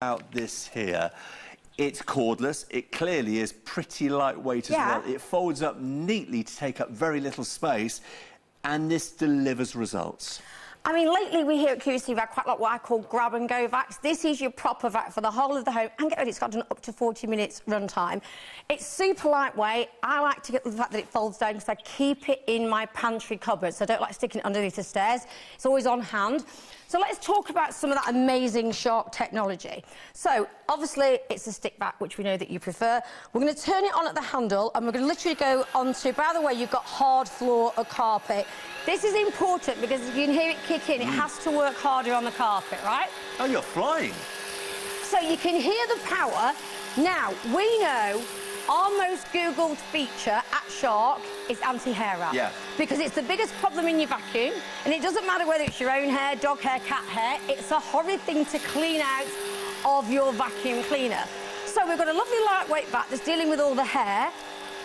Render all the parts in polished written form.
About this here, it's cordless. It clearly is pretty lightweight as well. It folds up neatly to take up very little space, and this delivers results. I mean, lately we here at QVCUK quite like what I call grab-and-go vacs. This is your proper vac for the whole of the home, and get ready, it's got an up to 40 minutes run time. It's super lightweight. I like to get the fact that it folds down because I keep it in my pantry cupboard, so I don't like sticking it underneath the stairs. It's always on hand. So let's talk about some of that amazing Shark technology. So, obviously, it's a stick vac, which we know that you prefer. We're going to turn it on at the handle, and we're going to literally go onto, by the way, you've got hard floor or carpet. This is important because if you can hear it kick in, it has to work harder on the carpet, right? Oh, you're flying. So you can hear the power. Now, we know our most Googled feature at Shark is anti-hair wrap. Yeah. Because it's the biggest problem in your vacuum, and it doesn't matter whether it's your own hair, dog hair, cat hair, it's a horrid thing to clean out of your vacuum cleaner. So we've got a lovely lightweight vac that's dealing with all the hair,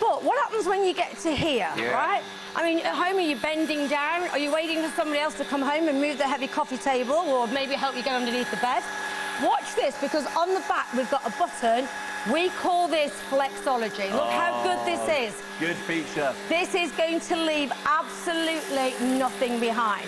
but what happens when you get to here, right? I mean, at home, are you bending down? Are you waiting for somebody else to come home and move the heavy coffee table, or maybe help you get underneath the bed? Watch this, because on the back we've got a button. We call this flexology. Look how good this is. Good feature. This is going to leave absolutely nothing behind.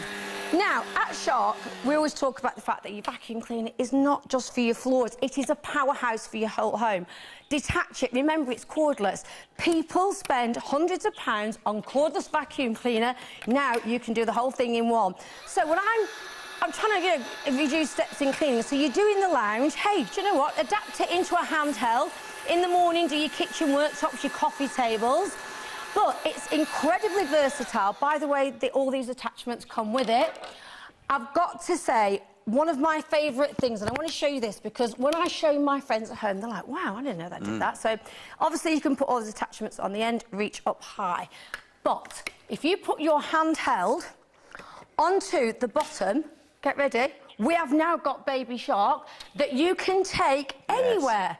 Now, at Shark, we always talk about the fact that your vacuum cleaner is not just for your floors. It is a powerhouse for your whole home. Detach it. Remember, it's cordless. People spend hundreds of pounds on cordless vacuum cleaner. Now you can do the whole thing in one. So when I'm trying to, reduce steps in cleaning. So you do in the lounge, hey, do you know what? Adapt it into a handheld. In the morning, do your kitchen worktops, your coffee tables. But it's incredibly versatile. By the way, all these attachments come with it. I've got to say, one of my favourite things, and I want to show you this, because when I show my friends at home, they're like, wow, I didn't know that did that. So, obviously, you can put all those attachments on the end, reach up high. But if you put your handheld onto the bottom, get ready, we have now got Baby Shark that you can take anywhere.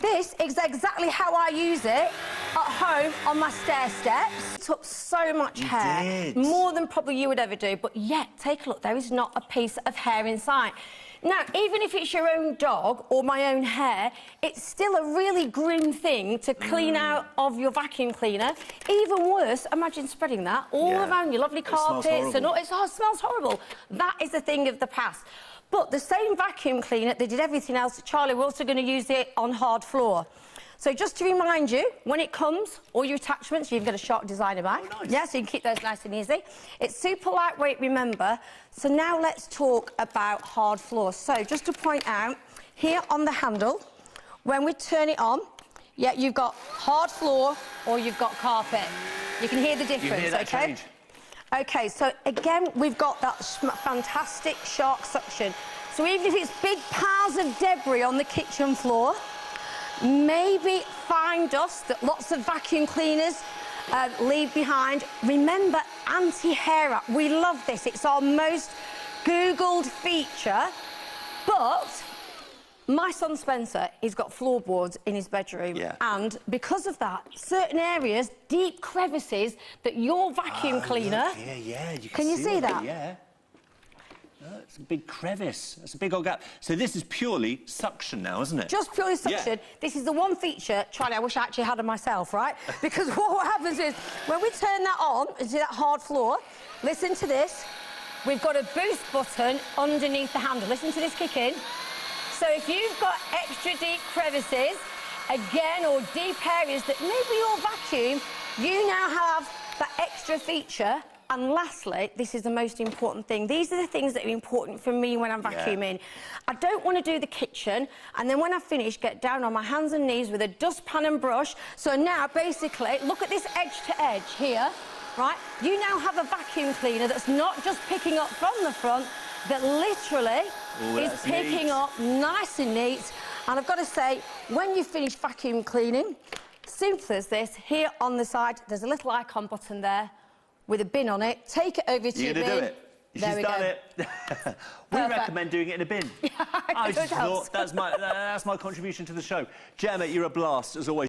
This is exactly how I use it at home on my stair steps. It took so much hair, more than probably you would ever do, but yet, take a look, there is not a piece of hair inside. Now, even if it's your own dog or my own hair, it's still a really grim thing to clean out of your vacuum cleaner. Even worse, imagine spreading that all around your lovely carpets and all. It smells horrible. That is a thing of the past. But the same vacuum cleaner that did everything else, Charlie, we're also going to use it on hard floor. So just to remind you, when it comes, all your attachments, you've got a Shark designer bag. Oh, nice. Yeah, so you can keep those nice and easy. It's super lightweight, remember. So now let's talk about hard floor. So just to point out, here on the handle, when we turn it on, you've got hard floor or you've got carpet. You can hear the difference, you hear that change. OK, so again, we've got that fantastic Shark suction. So even if it's big piles of debris on the kitchen floor, maybe fine dust that lots of vacuum cleaners leave behind, remember anti-hair wrap. We love this. It's our most Googled feature. But my son Spencer, he's got floorboards in his bedroom, and because of that, certain areas, deep crevices that your vacuum cleaner... you can you see that? Yeah. Oh, it's a big crevice. It's a big old gap. So this is purely suction now, isn't it? Just purely suction. Yeah. This is the one feature, Charlie, I wish I actually had it myself, right? Because what happens is, when we turn that on, and see that hard floor, listen to this. We've got a boost button underneath the handle. Listen to this kick in. So if you've got extra deep crevices, again, or deep areas that maybe your vacuum, you now have that extra feature. And lastly, this is the most important thing. These are the things that are important for me when I'm vacuuming. I don't want to do the kitchen, and then when I finish, get down on my hands and knees with a dustpan and brush. So now, basically, look at this edge to edge here, right? You now have a vacuum cleaner that's not just picking up from the front, that literally is picking up nice and neat. And I've got to say, when you finish vacuum cleaning, simple as this, here on the side, there's a little icon button there with a bin on it. Take it over to your bin. You're going to do it. She's done it. We recommend doing it in a bin. I just thought that's my contribution to the show. Gemma, you're a blast, as always.